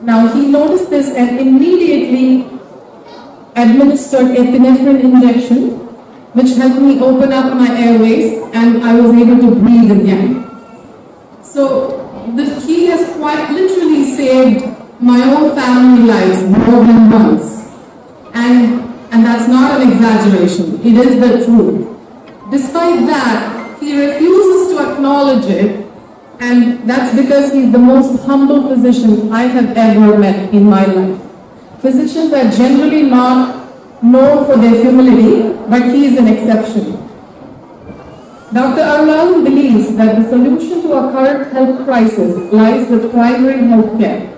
Now he noticed this and immediately administered epinephrine injection, which helped me open up my airways and I was able to breathe again. So he has quite literally saved my own family lives more than once. And that's not an exaggeration, it is the truth. Despite that, he refuses to acknowledge it, and that's because he's the most humble physician I have ever met in my life. Physicians are generally not known for their humility, but he is an exception. Dr. Arulal believes that the solution to our current health crisis lies with primary health care.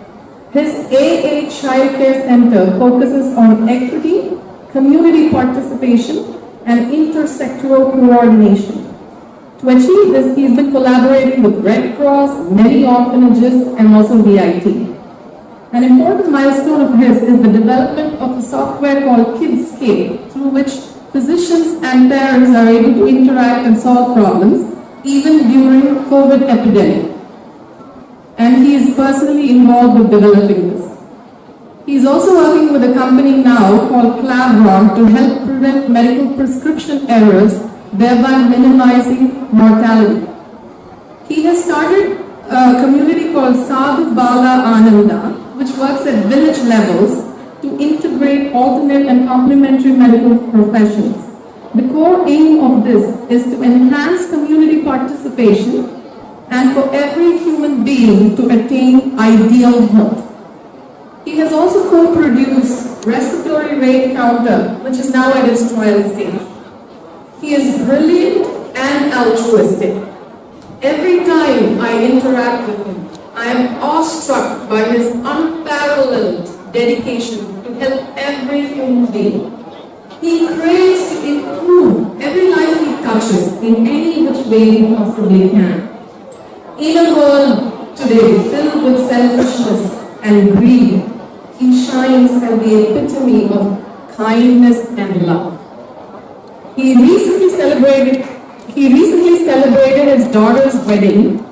His AA Child Care Center focuses on equity, community participation, and intersectoral coordination. To achieve this, he's been collaborating with Red Cross, many orphanages, and also VIT. An important milestone of his is the development of a software called Kidscape, through which physicians and parents are able to interact and solve problems, even during COVID epidemic. And he is personally involved with developing this. He is also working with a company now called Clavron to help prevent medical prescription errors, thereby minimizing mortality. He has started a community called Sadhu Bala Ananda, which works at village levels to integrate alternate and complementary medical professions. The core aim of this is to enhance community participation and for every human being to attain ideal health. He has also co-produced Respiratory Rate Counter, which is now at its trial stage. He is brilliant and altruistic. Every time I interact with him, I am awestruck by his unparalleled dedication to help every human being. He craves to improve every life he touches in any which way he possibly can. In a world today filled with selfishness and greed, he shines as the epitome of kindness and love. He recently celebrated his daughter's wedding,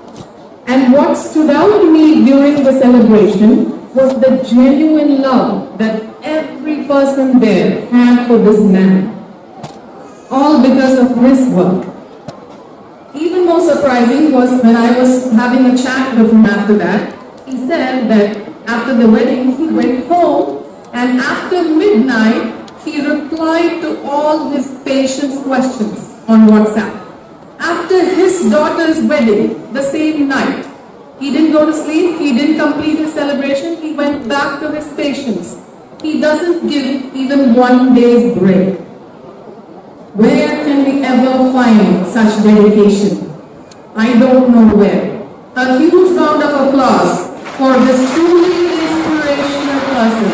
and what stood out to me during the celebration was the genuine love that every person there had for this man, all because of his work. Even more surprising was when I was having a chat with him after that. He said that after the wedding, he went home and after midnight, he replied to all his patients' questions on WhatsApp. After his daughter's wedding, the same night, he didn't go to sleep, he didn't complete his celebration, he went back to his patients. He doesn't give even one day's break. Where can we ever find such dedication? I don't know where. A huge round of applause for this truly inspirational person.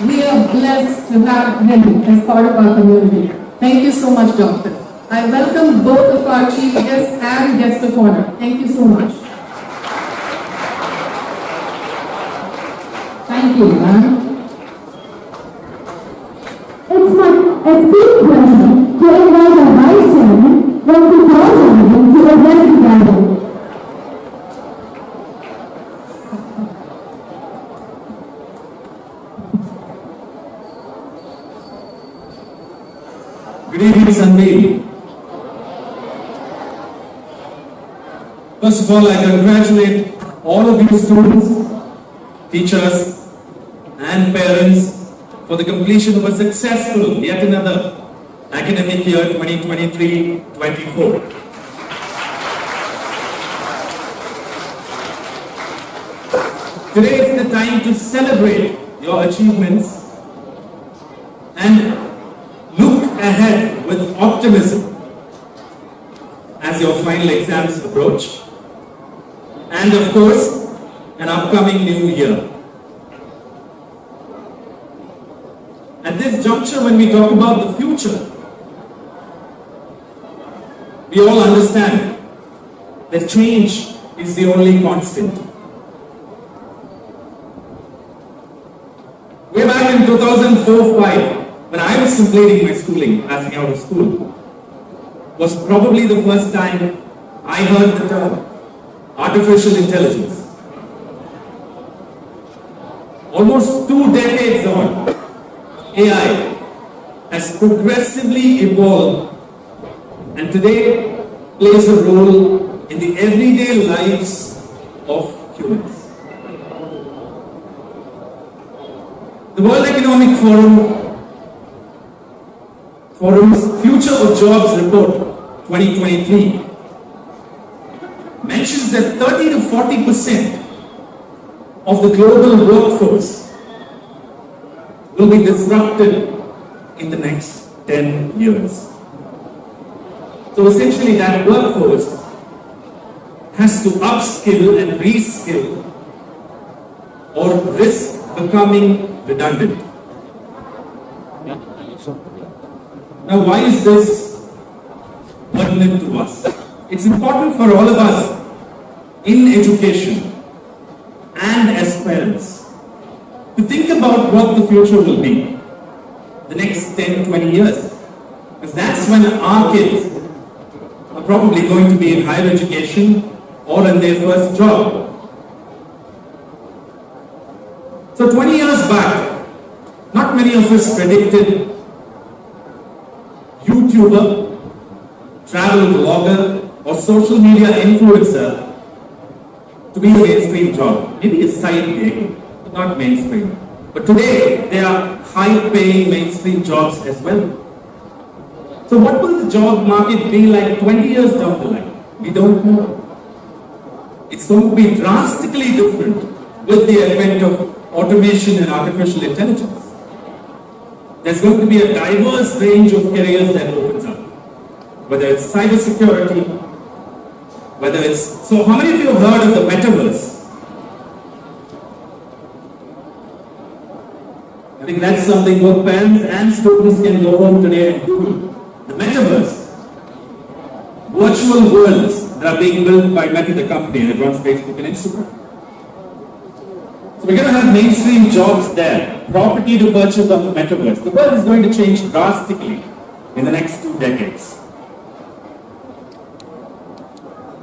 We are blessed to have him as part of our community. Thank you so much, Doctor. I welcome both of our chief guests and guest of honor. Thank you so much. Thank you, ma'am. It's my esteemed pleasure to invite our Vice Chairman, Dr. Sunbeam, to address the gathering. Good evening, Sunbeam. First of all, I congratulate all of you students, teachers, and parents for the completion of a successful, yet another academic year 2023-24. Today is the time to celebrate your achievements and look ahead with optimism as your final exams approach, and of course, an upcoming new year. At this juncture, when we talk about the future, we all understand that change is the only constant. Way back in 2004-05, when I was completing my schooling, passing out of school, was probably the first time I heard the term artificial intelligence. Almost 2 decades on, AI has progressively evolved and today plays a role in the everyday lives of humans. The World Economic Forum's Future of Jobs Report 2023 mentions that 30 to 40% of the global workforce will be disrupted in the next 10 years. So essentially that workforce has to upskill and reskill or risk becoming redundant. Now why is this pertinent to us? It's important for all of us in education and as parents to think about what the future will be the next 10, 20 years. Because that's when our kids are probably going to be in higher education or in their first job. So 20 years back, not many of us predicted YouTuber, travel blogger, or social media influencer to be a mainstream job. Maybe a side gig, but not mainstream. But today, they are high-paying mainstream jobs as well. So what will the job market be like 20 years down the line? We don't know. It's going to be drastically different with the advent of automation and artificial intelligence. There's going to be a diverse range of careers that opens up. Whether it's cybersecurity, whether it's... So how many of you have heard of the metaverse? I think that's something both parents and students can go home today and do. The metaverse. Virtual worlds that are being built by Meta, the company, that runs Facebook and Instagram. So we're going to have mainstream jobs there, property to purchase on the metaverse. The world is going to change drastically in the next 2 decades.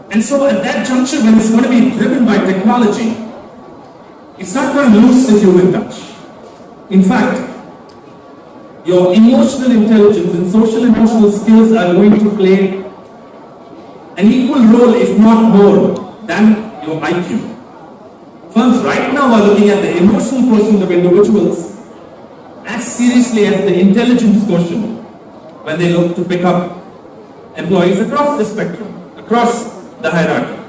And so at that juncture, when it's going to be driven by technology, it's not going to lose the human touch. In fact, your emotional intelligence and social emotional skills are going to play an equal role, if not more, than your IQ. Firms right now are looking at the emotional quotient of individuals as seriously as the intelligence quotient when they look to pick up employees across the spectrum, across the hierarchy.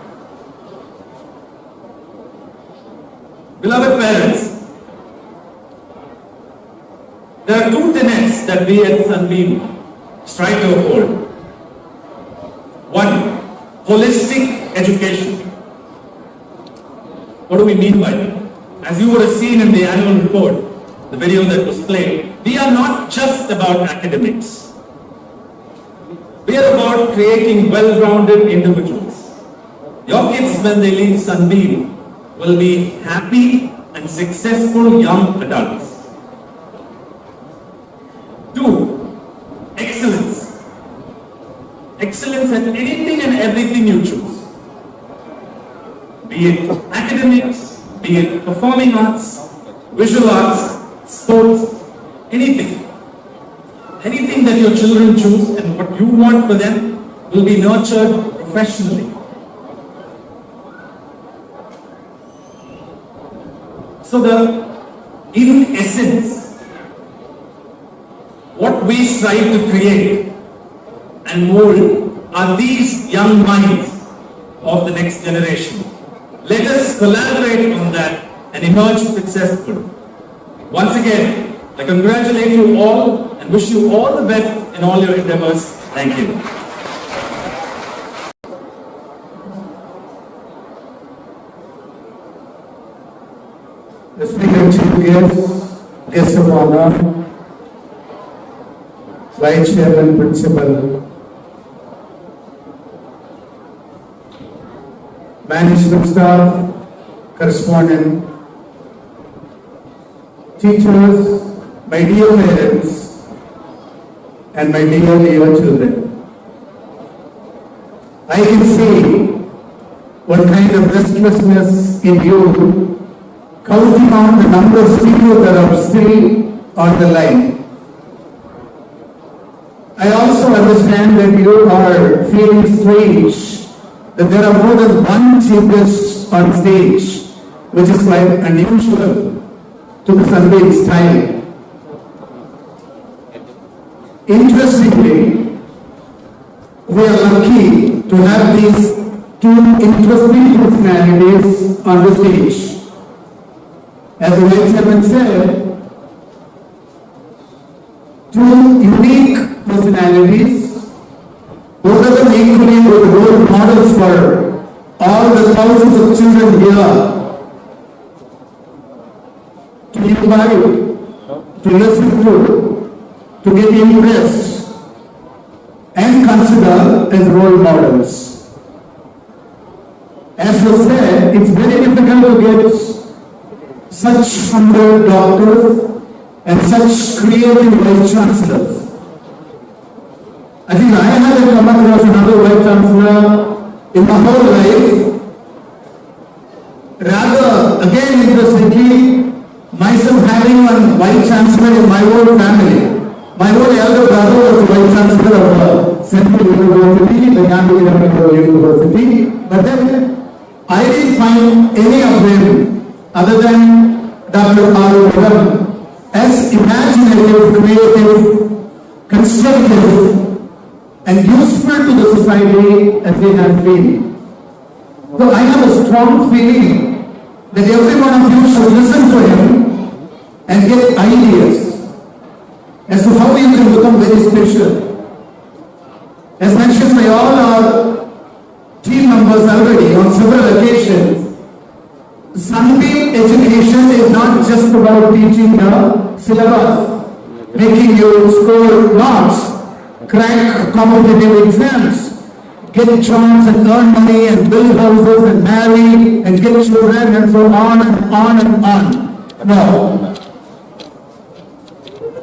Beloved parents, there are 2 tenets that we at Sunbeam strive to uphold. 1, holistic education. What do we mean by that? As you would have seen in the annual report, the video that was played, we are not just about academics. We are about creating well-rounded individuals. Your kids, when they leave Sunbeam, will be happy and successful young adults. 2, excellence. Excellence at anything and everything you choose. Be it academics, be it performing arts, visual arts, sports, anything. Anything that your children choose and what you want for them will be nurtured professionally. So in essence, what we strive to create and mold are these young minds of the next generation. Let us collaborate on that and emerge successful. Once again, I congratulate you all and wish you all the best in all your endeavors. Thank you. Respected Chief Guest of Honor, Vice Chairman, Principal, Management Staff, Correspondent, teachers, my dear parents, and my dear children. I can see what kind of restlessness in you, counting on the number of people that are still on the line. I also understand that you are feeling strange, that there are more than one chief guest on stage, which is quite unusual to the Sunbeam style. Interestingly, we are lucky to have these two interesting personalities on the stage. As the Vice Chairman said, two unique personalities, both of them equally good role models for all the thousands of children here to invite, to listen to get impressed and consider as role models. As was said, it's very difficult to get such humble doctors and such creative vice chancellors. I think I haven't come across another vice chancellor in my whole life. Rather, again interestingly, myself having one vice chancellor in my own family. My own elder brother was the vice chancellor of Central University, the Gandhi University. But then I didn't find any of them other than Dr. R. as imaginative, creative, constructive, and useful to the society as they have been. So I have a strong feeling that every one of you should listen to him and get ideas as to how you can become very special. As mentioned by all our team members already on several occasions, Sunbeam education is not just about teaching the syllabus, making you score marks, crack competitive exams, get jobs and earn money and build houses and marry and get children and so on and on and on. No.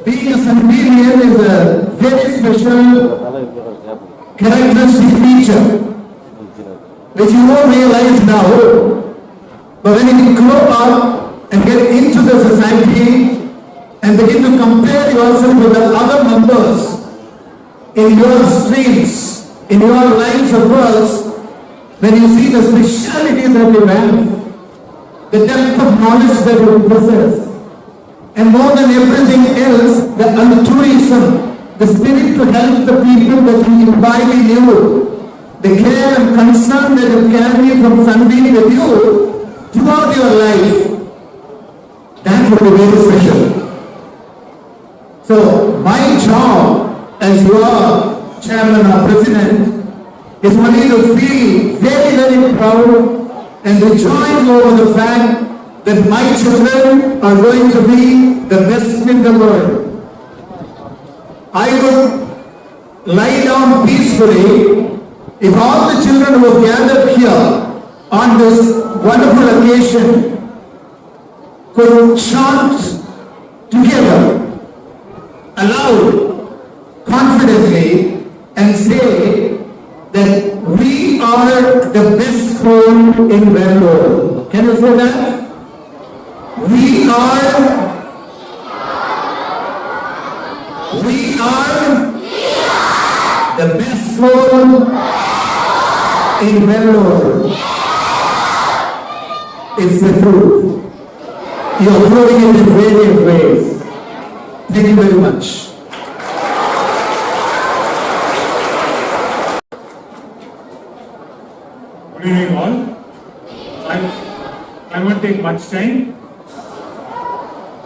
Being a Sunbeamian is a very special characteristic feature which you won't realize now. But when you grow up and get into the society and begin to compare yourself with the other members in your streams, in your lines of works, when you see the speciality that you have, the depth of knowledge that you possess, and more than everything else, the altruism, the spirit to help the people that you imbibe in you, the care and concern that you carry from Sunbeam with you, throughout your life, that would be very special. So, my job as your chairman or president is only to feel very, very proud and rejoice over the fact that my children are going to be the best in the world. I would lie down peacefully if all the children who have gathered here on this wonderful occasion could chant together, aloud, confidently, and say that we are the best school in Vellore. Can you say that? We are the best school in Vellore. It's the truth. You are proving it in various ways. Thank you very much. Good evening all. I won't take much time.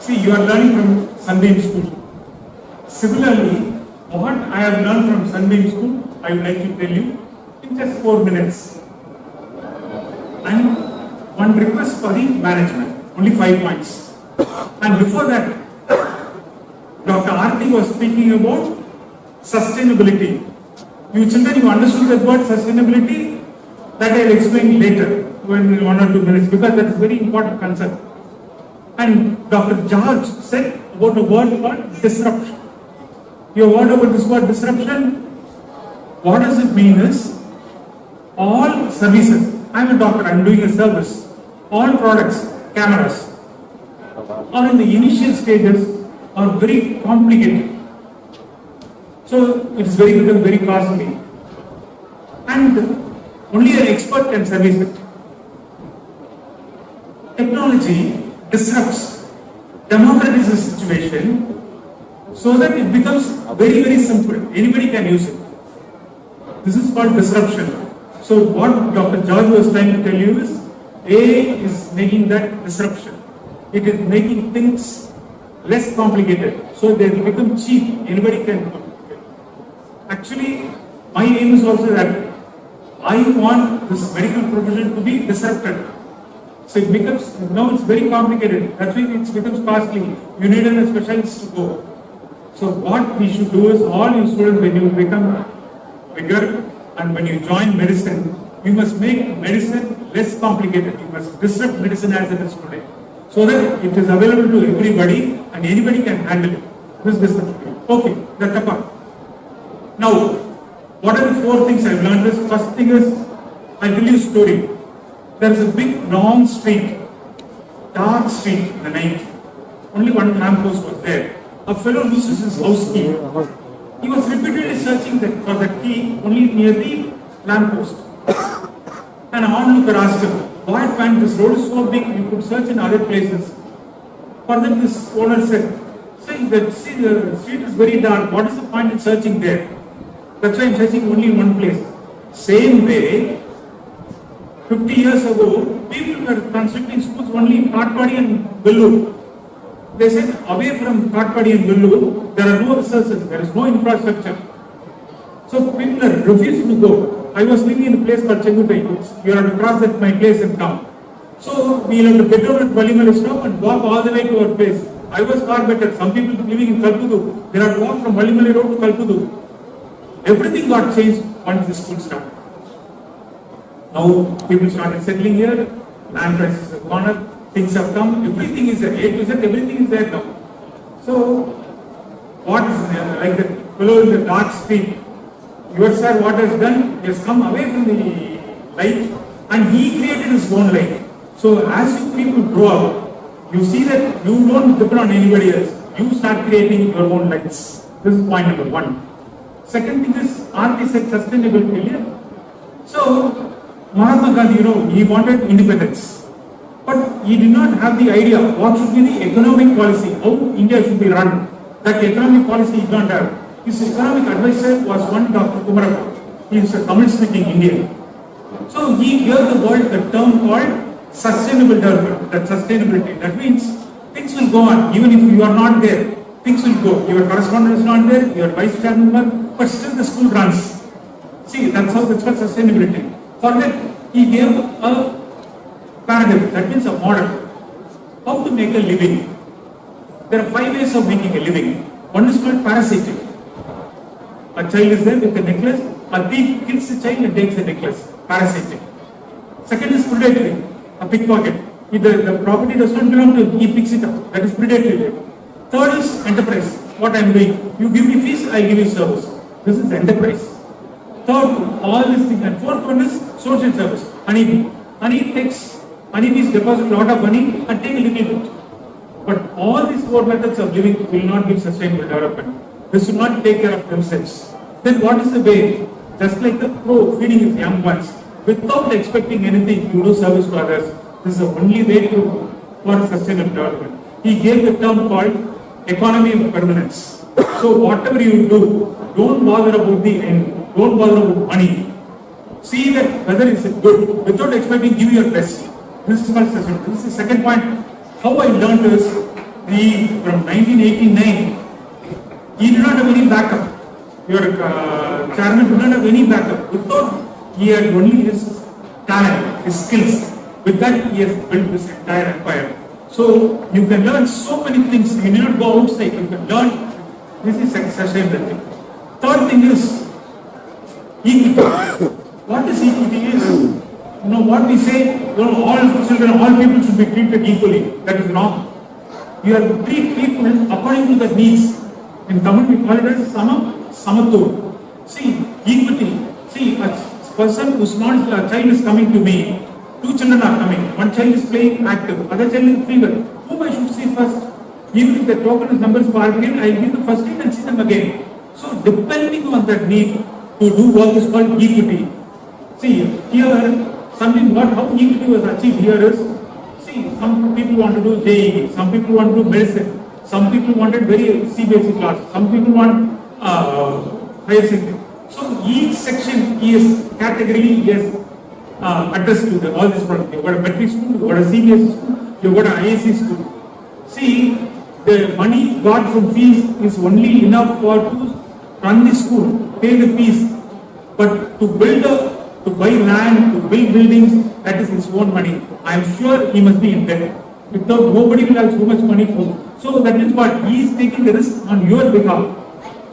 See, you are learning from Sunbeam School. Similarly, what I have learned from Sunbeam School, I would like to tell you in just 4 minutes. And one request for the management, only 5 points. And before that, Dr. Aarti was speaking about sustainability. You children, you understood that word sustainability? That I will explain later, in 1 or 2 minutes, because that is very important concept. And Dr. George said about a word called disruption. You have heard about this word disruption? What does it mean is, all services. I'm a doctor, I'm doing a service. All products, cameras, are in the initial stages are very complicated. So it is become very costly. And only an expert can service it. Technology disrupts, democratizes the situation so that it becomes very, very simple. Anybody can use it. This is called disruption. So what Dr. George was trying to tell you is, AI is making that disruption. It is making things less complicated. So they become cheap. Anybody can do it. Actually, my aim is also that I want this medical profession to be disrupted. So it becomes, now it's very complicated. That's why it becomes costly. You need a specialist to go. So what we should do is, all you students, when you become bigger and when you join medicine, you must make medicine less complicated. You must disrupt medicine as it is today, so that it is available to everybody and anybody can handle it. This disruption. Okay, that's apart. Now, what are the 4 things I've learned? Is first thing is, I'll tell you a story. There is a big long street, dark street in the night. Only one lamppost was there. A fellow loses his house key. He was repeatedly searching for the key only near the lamppost. And an onlooker asked him, "Why can't this road is so big, you could search in other places?" For that, this owner said, "See, the street is very dark. What is the point in searching there? That's why I'm searching only in one place." Same way, 50 years ago, people were constructing schools only in Katpadi and Vellore. They said, away from Katpadi and Vellore, there are no resources, there is no infrastructure. So people are refusing to go. I was living in a place called Chengutai. You have to cross at my place and come. So we have to get down at Valimala stop and walk all the way to our place. I was far better. Some people living in Kalkudu, they have to walk from Valimala road to Kalkudu. Everything got changed once the school started. Now people started settling here, land prices have gone up, things have come, everything is there, A to Z, everything is there now. So, what is there? Like the fellow in the dark street, your sir, what has done? He has come away from the light and he created his own light. So, as you people grow up, you see that you don't depend on anybody else. You start creating your own lights. This is point number 1. Second thing is, art is a sustainable failure. So, Mahatma Gandhi, he wanted independence. But he did not have the idea what should be the economic policy, how India should be run. That economic policy he did not have. His economic advisor was one Dr. Kumarappa. He is a Tamil-speaking Indian. So he gave the world the term called sustainable development, that sustainability. That means things will go on, even if you are not there, things will go. Your correspondent is not there, your vice chairman, but still the school runs. See, that's called sustainability. For that, he gave a paradigm, that means a model. How to make a living. There are 5 ways of making a living. One is called parasitic. A child is there with a necklace, a thief kills the child and takes the necklace. Parasitic. Second is predatory. A pickpocket. If the property does not belong to him, he picks it up. That is predatory. Third is enterprise. What I am doing. You give me fees, I give you service. This is enterprise. Third, all these things. And fourth one is social service. Honeybee. Honeybees deposit a lot of money and take a little bit. But all these 4 methods of living will not give sustainable development. This will not take care of themselves. Then what is the way? Just like the crow feeding his young ones, without expecting anything, you do service to others. This is the only way for sustainable development. He gave the term called economy of permanence. So whatever you do, don't bother about the end. Don't bother about money. See that whether it's good, without expecting, give your best. This is called sustainability. This is the second point. How I learned is, from 1989, he did not have any backup. Your chairman did not have any backup. Without, he had only his talent, his skills. With that, he has built this entire empire. So, you can learn so many things. You need not go outside. You can learn. This is sustainability. Third thing is equity. What is equity is? What we say, all children, all people should be treated equally. That is wrong. You have to treat people according to their needs. In Tamil, we call it as samattu. See, equity. See, a person whose small child is coming to me, two children are coming, one child is playing active, other child is fever, whom I should see first? Even if the token numbers are again, I give the first aid and see them again. So depending on that need to do work is called equity. See, here, something what how equity was achieved here is, see, some people want to do JEE, some people want to do medicine, some people wanted very CBSE class, some people want higher secondary. So each section is categorically addressed to all these products. You've got a metric school, you've got a CBSE school, you've got an IAC school. See, the money got from fees is only enough to run the school, pay the fees, but to buy land, to build buildings, that is his own money. I am sure he must be in debt. Without nobody will have so much money for. So that is what he is taking the risk on your behalf,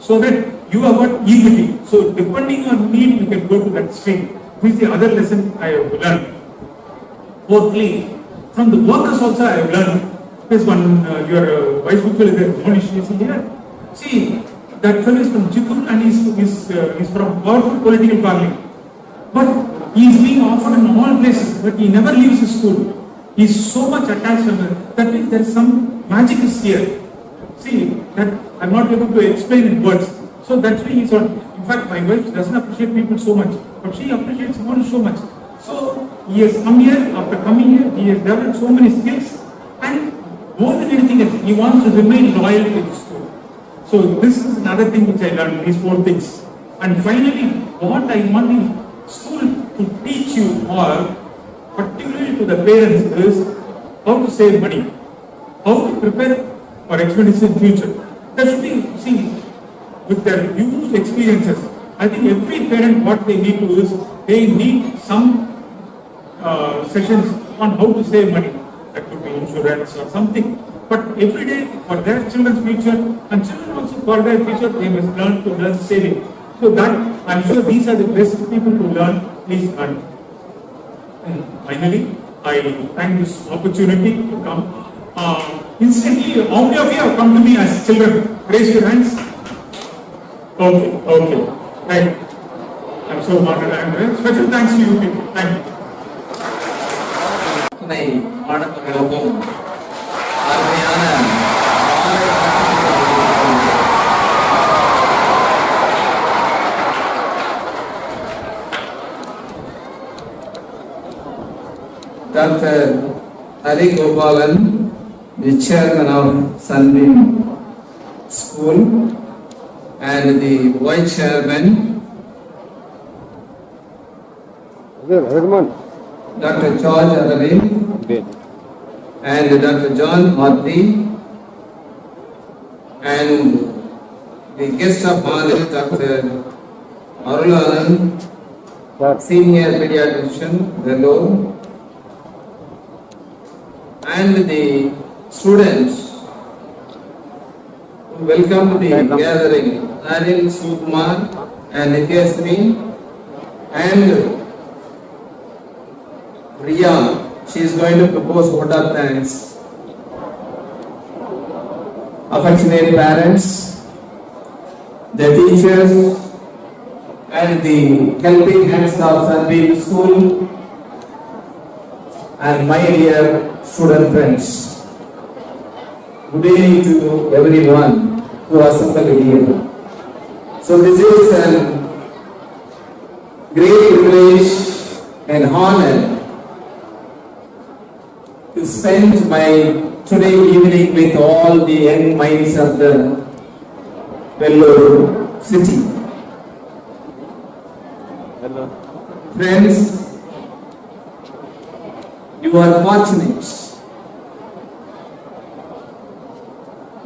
so that you have got equity. So depending on need, you can go to that stream. Which is the other lesson I have learned. Fourthly, from the workers also I have learned. This one, your vice principal is there, Monish is here. See, that fellow is from Chittoor and he's from powerful political family. But he is being offered in all places, but he never leaves his school. He is so much attached to it. That means there is some magic is here. See, that I am not able to explain in words. So that's why he is on. In fact, my wife doesn't appreciate people so much, but she appreciates Monish so much. So he has come here, after coming here, he has developed so many skills, and more than anything else, he wants to remain loyal to the school. So this is another thing which I learned, these four things. And finally, what I want the school to teach you, or particularly to the parents, is how to save money, how to prepare for expenditure in future. There should be, see, with their huge experiences, I think every parent, what they need to do is, they need some sessions on how to save money. That could be insurance or something. But every day, for their children's future, and children also for their future, they must learn saving. So that, I'm sure these are the best people to learn, please learn. And finally, I thank this opportunity to come. Instantly, how many of you have come to me as children? Raise your hands. Okay. Right. I'm so honored. I'm special thanks to you people. Thank you. துணை மாணவர்களுக்கும் அருமையான Dr. Hari Gopalan, the chairman of Sunbeam School, and the vice chairman, Dr. George Aravind, and Dr. John Hardy, and the guest of honor, Dr. Arulanan, senior pediatrician, Vellore, and the students who welcome the gathering, Anil Sukumar and Nityasri, and Riya. She is going to propose vote of thanks. Affectionate parents, the teachers, and the helping hands of Sunbeam School, and my dear student friends. Good evening to everyone who assembled here. So this is a great privilege and honor to spend my today evening with all the young minds of the Vellore city. Hello. Friends, you are fortunate.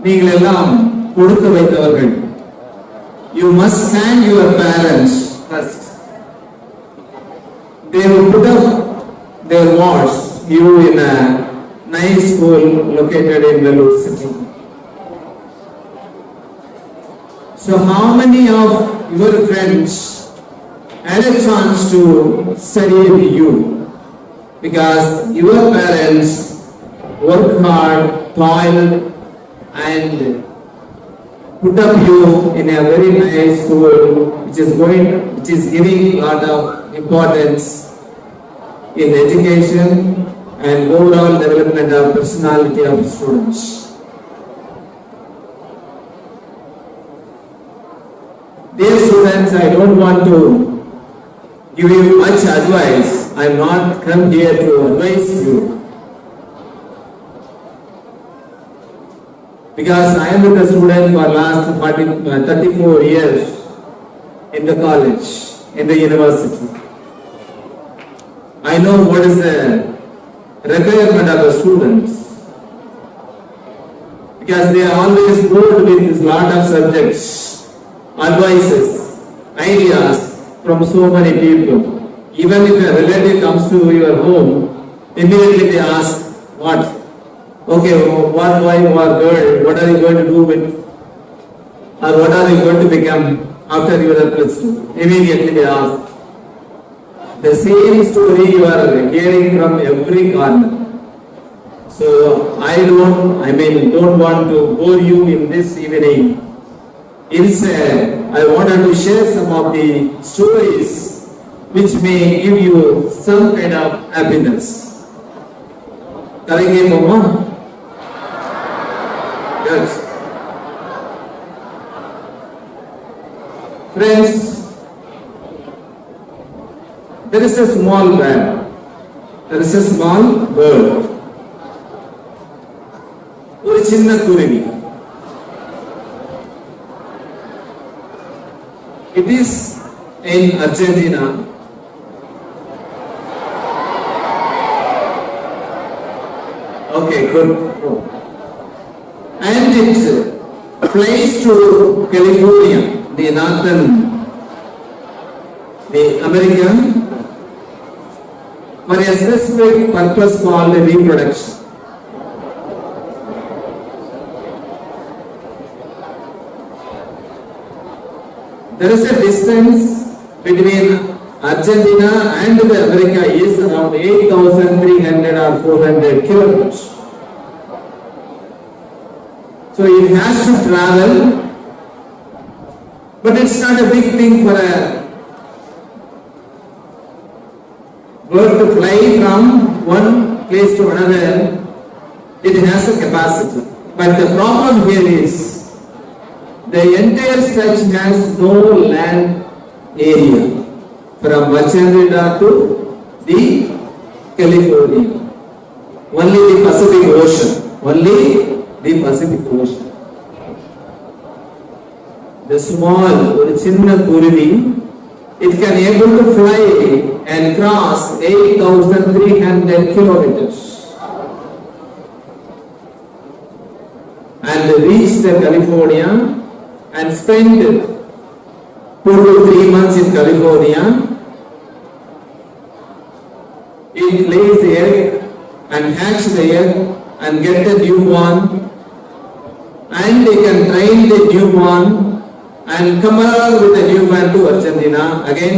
நீங்கள் எல்லாம் கொடுத்து வைத்தவர்கள். You must thank your parents first. They will put up their wards, you in a nice school located in Vellore city. So how many of your friends had a chance to study with you? Because your parents worked hard, toiled, and put up you in a very nice school which is giving a lot of importance in education and overall development of personality of students. Dear students, I don't want to give you much advice. I am not come here to advise you. Because I am with the student for last 34 years in the college, in the university. I know what is the requirement of the students. Because they are always bored with a lot of subjects, advices, ideas from so many people. Even if a relative comes to your home, immediately they ask, what? Okay, what boy or girl, what are you going to do with, or what are you going to become after you are plus 2? Immediately they ask. The same story you are hearing from every corner. So I don't want to bore you in this evening. Instead, I wanted to share some of the stories which may give you some kind of happiness. Karenge mama? Yes. Friends, there is a small bird. There is a small bird. ஒரு சின்ன குருவி. It is in Argentina. Okay, good. And it flies to California, the northern, the America, for a specific purpose called reproduction. There is a distance between Argentina and the America is around 8,300 or 400 kilometers. So it has to travel, but it's not a big thing for a bird to fly from one place to another. It has a capacity. But the problem here is the entire stretch has no land area from Argentina to the California. Only the Pacific Ocean. Only the Pacific Ocean. The small or chinna kuruvi, it can able to fly and cross 8,300 kilometers and reach the California and spend 2 to 3 months in California. It lays the egg and hatch the egg and get the newborn, and they can train the newborn and come along with the newborn to Argentina. Again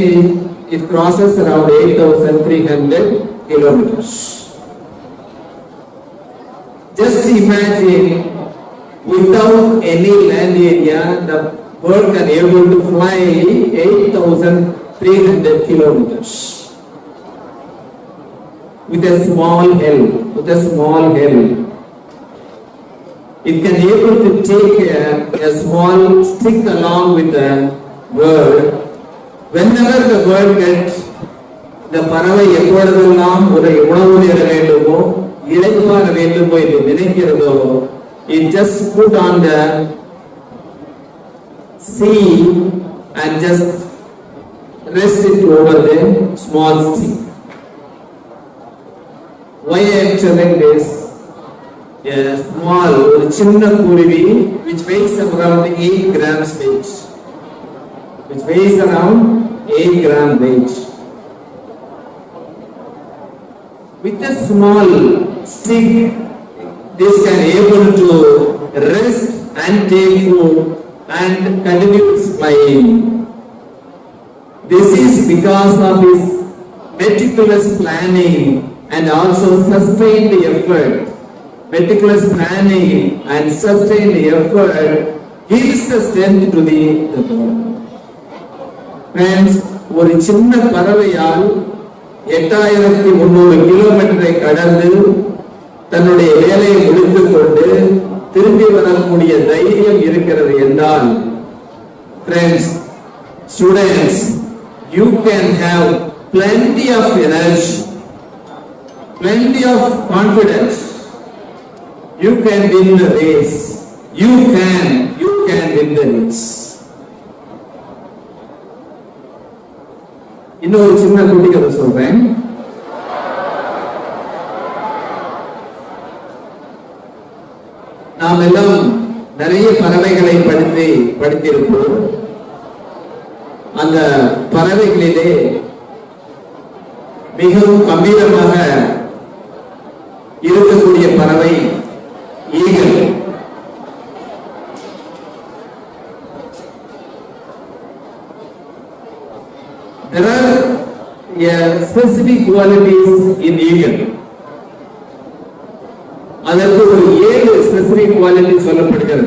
it crosses around 8,300 kilometers. Just imagine, without any land area, the bird can able to fly 8,300 kilometers with a small helm. It can able to take a small stick along with the bird. Whenever the bird gets, the பறவை எப்பொழுதெல்லாம் ஒரு உணவு தேட வேண்டுமோ இளைப்பாற வேண்டுமோ என்று நினைக்கிறதோ, it just put on the sea and just rest it over the small stick. Why I am telling this? A small or chinna kuruvi which weighs around 8 grams weight. Which weighs around 8 gram weight. With a small stick, this can able to rest and take food and continue its flying. This is because of his meticulous planning and also sustained effort. Meticulous planning and sustained effort gives the strength to the bird. Friends, ஒரு சின்ன பறவையால் 8300 கிலோமீட்டரை கடந்து தன்னுடைய வேலையை முடித்துக் கொண்டு திரும்பி வரக்கூடிய தைரியம் இருக்கிறது என்றால், friends, students, you can have plenty of energy, plenty of confidence. You can win the race. You can win the race. இன்னொரு சின்ன குட்டி கதை சொல்றேன். நாம் எல்லாம் நிறைய பறவைகளை படித்திருப்போம். அந்த பறவைகளிலே மிகவும் கம்பீரமாக இருக்கக்கூடிய பறவை eagle. There are specific qualities in eagle. அதற்கு ஒரு 7 specific qualities சொல்லப்படுகிறது.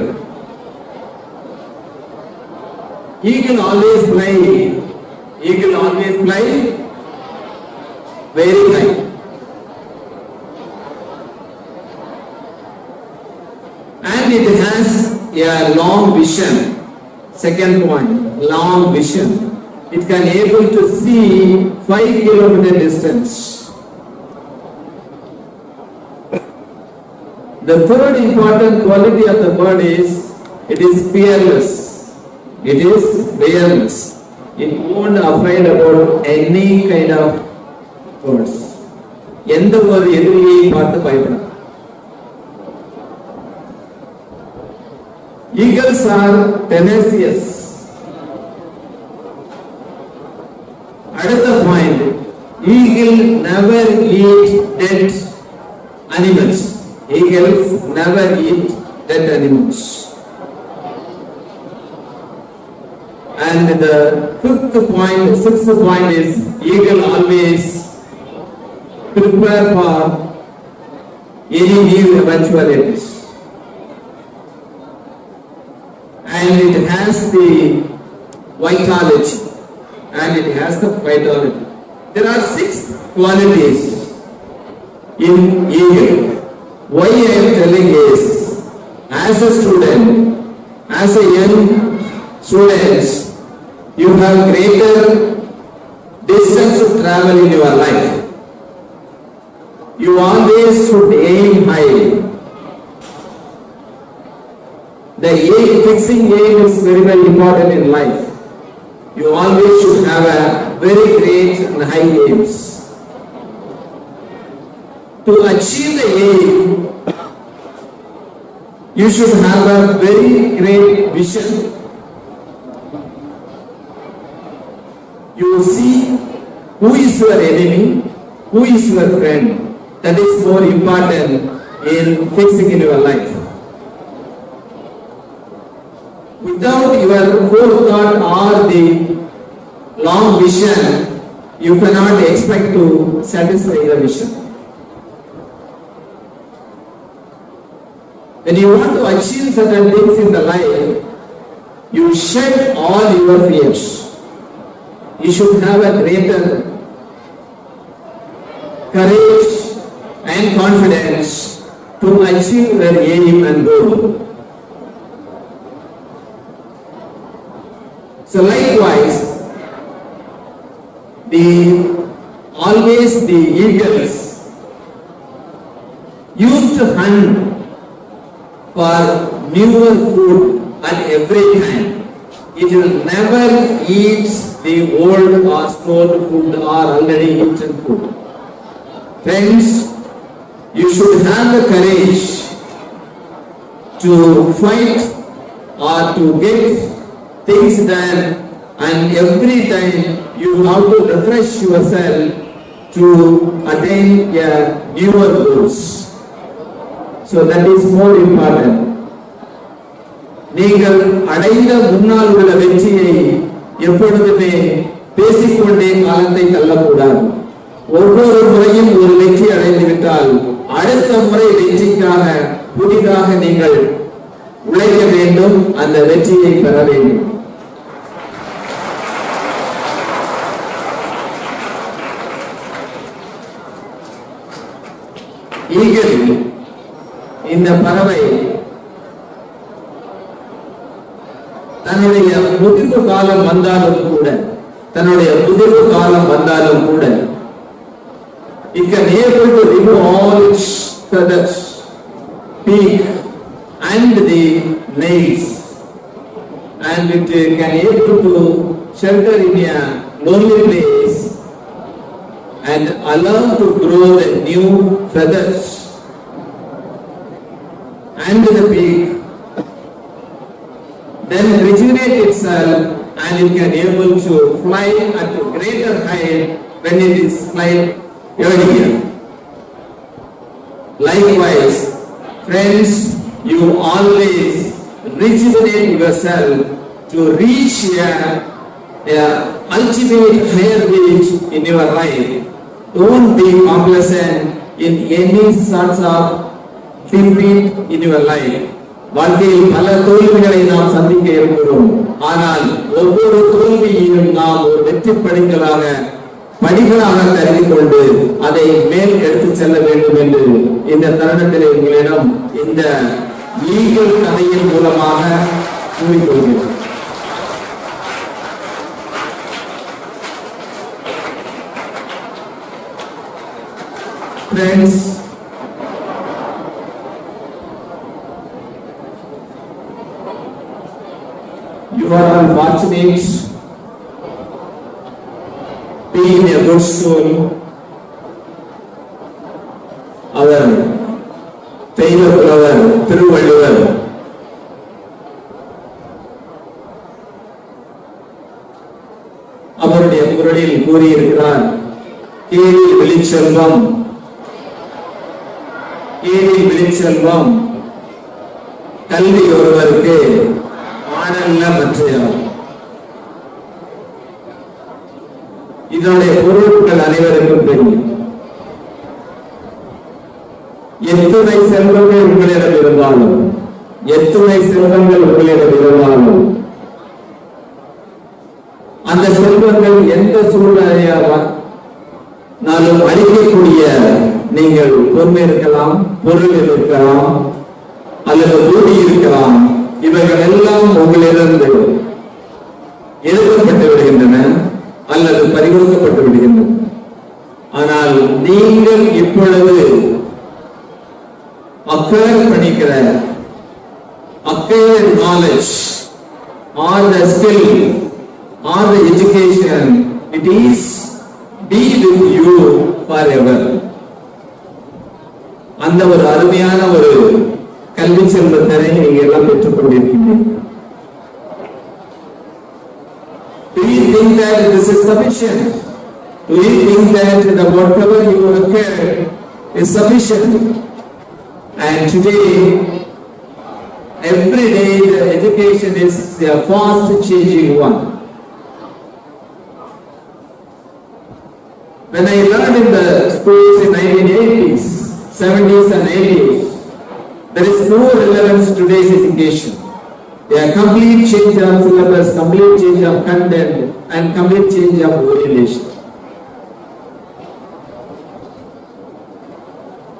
Eagle always fly very high. And it has a long vision. Second point, long vision. It can able to see 5 kilometer distance. The third important quality of the bird is it is fearless. It is fearless. It won't afraid about any kind of birds. எந்த ஒரு எதிரியை பார்த்து பயப்படாது. Eagles are tenacious. அடுத்த point, eagle never eat dead animals. Eagles never eat dead animals. And the sixth point is eagle always prepare for any new eventualities. And it has the vitality. There are 6 qualities in eagle. Why I am telling is, as a student, as a young student, you have greater distance to travel in your life. You always should aim high. Fixing aim is very, very important in life. You always should have a very great and high aims. To achieve the aim, you should have a very great vision. You see who is your enemy, who is your friend. That is more important in fixing in your life. Without your forethought or the long vision, you cannot expect to satisfy the vision. When you want to achieve certain things in the life, you shed all your fears. You should have a greater courage and confidence to achieve your aim and goal. So likewise, the eagles used to hunt for newer food at every time. It will never eat the old or stored food or already eaten food. Friends, you should have the courage to fight or to get things done, and every time you have to refresh yourself to attain newer goals. So that is more important. நீங்கள் அடைந்த முன்னால் உள்ள வெற்றியை எப்பொழுதுமே பேசிக்கொண்டே காலத்தை தள்ளக்கூடாது. ஒவ்வொரு முறையும் ஒரு வெற்றி அடைந்து விட்டால் அடுத்த முறை வெற்றிக்காக புதிதாக நீங்கள் உழைக்க வேண்டும், அந்த வெற்றியை பெற வேண்டும். ஈகிள், இந்த பறவை தன்னுடைய முதிர்வு காலம் வந்தாலும் கூட it can able to remove all its feathers, beak and the nails, and it can able to shelter in a lonely place and allow to grow the new feathers and the beak, then rejuvenate itself, and it can able to fly at a greater height when it is flying earlier. Likewise, friends, you always rejuvenate yourself to reach a ultimate higher reach in your life. Don't be complacent in any sorts of defeat in your life. வாழ்க்கையில் பல தோல்விகளை நாம் சந்திக்க இருக்கிறோம். ஆனால் ஒவ்வொரு தோல்வியையும் நாம் ஒரு வெற்றி படிகளாக கருதி கொண்டு அதை மேல் எடுத்து செல்ல வேண்டும் என்று இந்த தருணத்தில் உங்களிடம் இந்த ஈகிள் கதையின் மூலமாக கூறிக்கொள்கிறேன். Friends, you are all fortunate being a good soul. அவர் தெய்வப்புலவர் திருவள்ளுவர் அவருடைய குரலில் கூறியிருக்கிறார், கேரில் விழிச்செல்வம் கல்வி ஒருவருக்கு ஆனல்ல மற்றையார். இதனுடைய பொருட்கள் அனைவருக்கும் தெரியும். எத்துணை செல்வங்கள் உங்களிடம் இருந்தாலும் அந்த செல்வங்கள் எந்த சூழ்நிலையாலும் அளிக்கக்கூடிய நீங்கள் பொறுமை இருக்கலாம், பொருள் இருக்கலாம், அல்லது ஊதி இருக்கலாம், இவைகள் எல்லாம் உங்களிலிருந்து எடுக்கப்பட்டு விடுகின்றன அல்லது பறிகொடுக்கப்பட்டு விடுகின்றன. ஆனால் நீங்கள் இப்பொழுது acquired knowledge or the skill or the education, it is be with you forever. அந்த ஒரு அருமையான ஒரு கல்வி செல்வத்தை நீங்க எல்லாம் பெற்றுக் கொண்டிருக்கிறீர்கள். Do you think that this is sufficient? Do you think that the whatever you acquired is sufficient? And today, every day the education is a fast changing one. When I learned in the schools in 1980s, 70s and 80s, there is no relevance to today's education. There are complete change of syllabus, complete change of content, and complete change of orientation.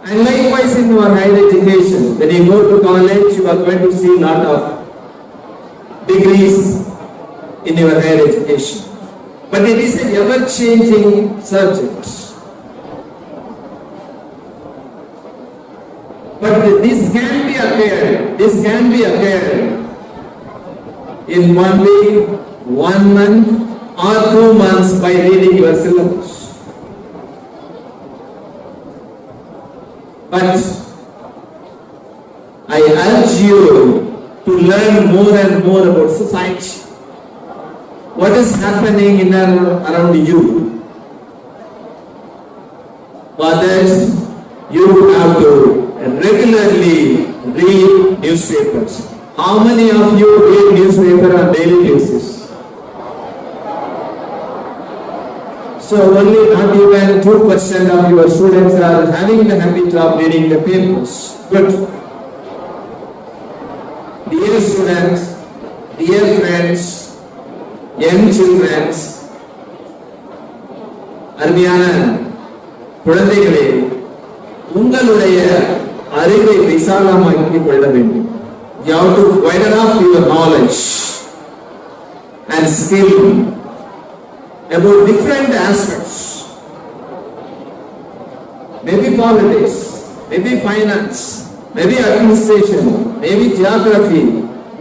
And likewise in your higher education, when you go to college, you are going to see a lot of degrees in your higher education. But it is an ever-changing subject. But this can be acquired in 1 week, 1 month, or 2 months by reading your syllabus. But I urge you to learn more and more about society. What is happening in and around you? For that, you have to regularly read newspapers. How many of you read newspaper on daily basis? So only not even 2% of your students are having the habit of reading the papers. Good. Dear students, dear friends, young children, அருமையான குழந்தைகளே, உங்களுடைய அறிவை விசாலமாக்கிக் கொள்ள வேண்டும். You have to widen up your knowledge and skill about different aspects. Maybe politics, maybe finance, maybe administration, maybe geography,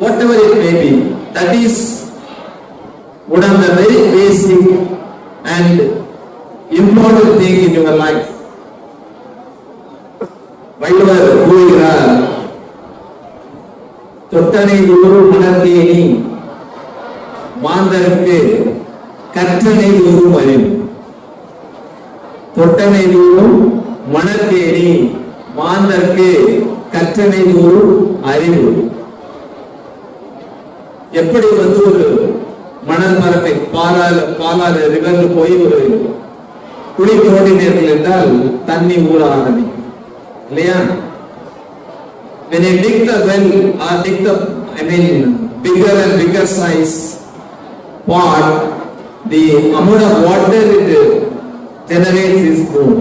whatever it may be. That is one of the very basic and important thing in your life. Vellore கூறுகிறார், தொட்டனை ஒரு மனத்தேனி மாந்தருக்கு கற்றனை ஒரு அறிவு. தொட்டனை ஒரு மனத்தேனி மாந்தருக்கு கற்றனை ஒரு அறிவு. எப்படி ஒரு மணல் மரத்தை பாலாறு ரிவர்ல போய் ஒரு குழி தோண்டினீர்கள் என்றால் தண்ணி ஊற ஆரம்பிக்கும் இல்லையா? When you dig the well or dig the bigger and bigger size pot, the amount of water it generates is more.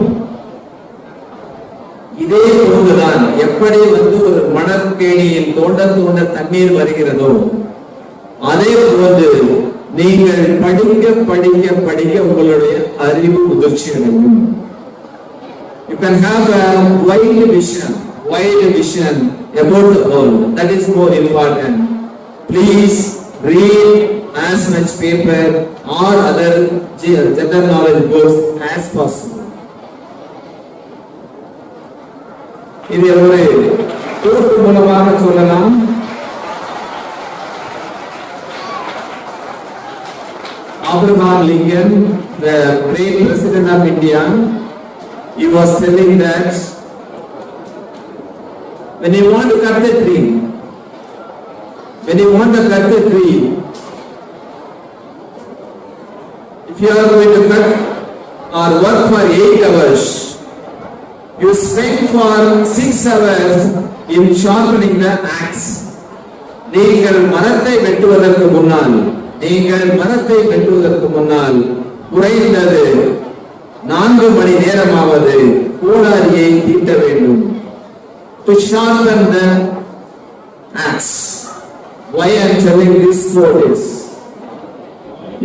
இதே போன்றுதான் எப்படி ஒரு மணற்கேணியில் தோண்ட தண்ணீர் வருகிறதோ அதே போன்று நீங்கள் படிக்க படிக்க படிக்க உங்களுடைய அறிவு முதிர்ச்சி அடையும். You can have a wide vision about the world. That is more important. Please read as much paper or other general knowledge books as possible. இது ஒரு கூட்டு மூலமாக சொல்லலாம். Abraham Lincoln, the great president of India, he was telling that when you want to cut the tree, if you are going to cut or work for 8 hours, you spend for 6 hours in sharpening the axe. நீங்கள் மரத்தை வெட்டுவதற்கு முன்னால் குறைந்தது 4 மணி நேரமாவது கோடாரியை தீட்ட வேண்டும். To sharpen the axe. Why I am telling this quote is,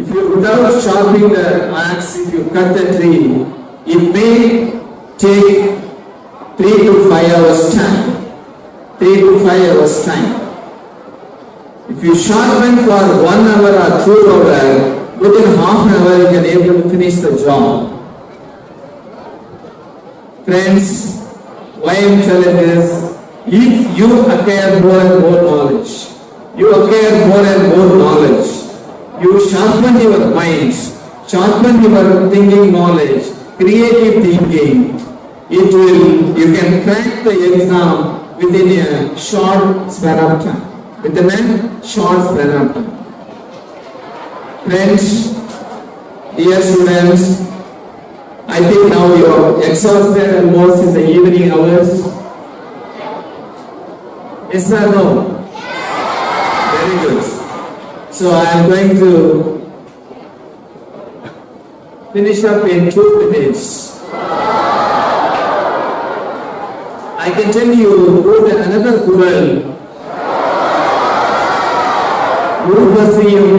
if you without sharpening the axe, if you cut the tree, it may take 3 to 5 hours time. If you sharpen for 1 hour or 2 hours, within half an hour you can able to finish the job. Friends, why I am telling this, if you acquire more and more knowledge, you sharpen your minds, sharpen your thinking knowledge, creative thinking, you can crack the exam within a short span of time. Friends, dear students, I think now you are exhausted almost in the evening hours. Yes or no? Very good. So I am going to finish up in 2 minutes. I can tell you another Quran. உருப்பசியும்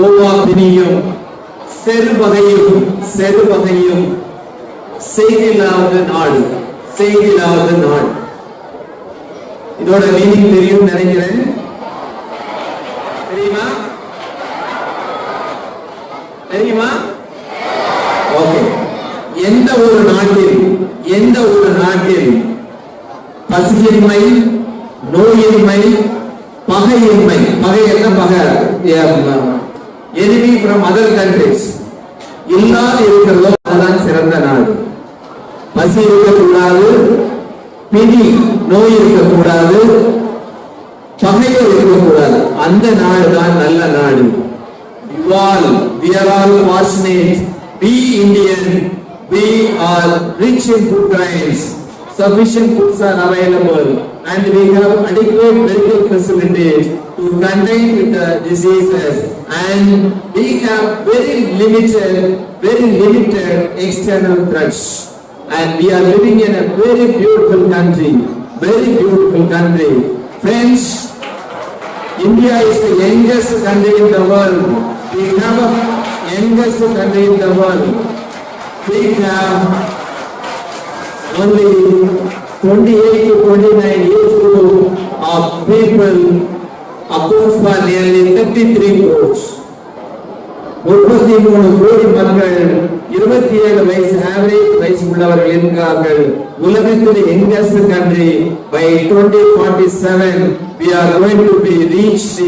ஓவாபினியும் செருபகையும் செய்திலாவது நாடு. இதோட meaning தெரியும் நினைக்கிறேன். தெரியுமா? Okay. எந்த ஒரு நாட்டில் பசியின்மை, நோயின்மை, பகை என்ன பகை? enemy from other countries இல்லாத இருக்கிறதோ அதுதான் சிறந்த நாடு. பசி இருக்கக்கூடாது, பிணி நோய் இருக்கக்கூடாது, பகையை இருக்கக்கூடாது. அந்த நாடு தான் நல்ல நாடு. We are all fortunate. We Indian, we are rich in food grains. Sufficient foods are available and we have adequate medical facilities to to contend with the diseases, and we have very limited external threats. And we are living in a very beautiful country, Friends, India is the youngest country in the world. We have a youngest country in the world. We have only 28 to 29 years group of people accounts for nearly 33 crores. 33 கோடி மக்கள் 27 வயசு average வயசு உள்ளவர்கள் இருக்கிறார்கள். உலகத்திலே youngest country. By 2047 we are going to be reached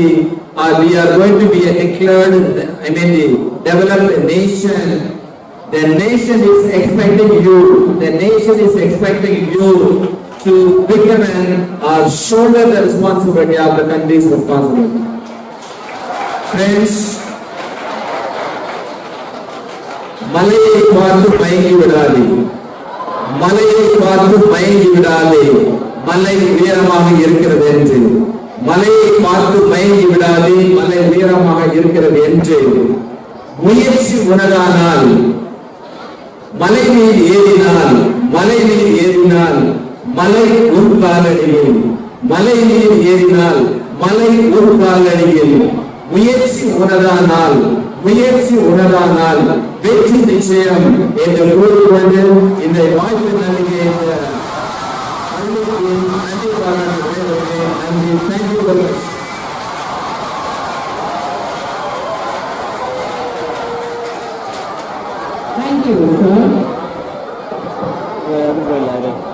we are going to be declared the developed nation. The nation is expecting you to become or shoulder the responsibility of the country's responsibility. Friends, மலையை பார்த்து மயங்கி விடாதே, மலை உயரமாக இருக்கிறது என்று. மலையை பார்த்து மயங்கி விடாதே, மலை உயரமாக இருக்கிறது என்று. முயற்சி உனதானால், மலை மீது ஏறினால் மலை ஒரு காலடியில், மலை மீது ஏறினால் மலை ஒரு காலடியில். முயற்சி உனதானால் வெற்றி நிச்சயம் என்று கூறிக்கொண்டு இந்த வாய்ப்பு நல்கிய நன்றி பாராட்டுகிறேன். நன்றி. Thank you very much. Thank you, sir.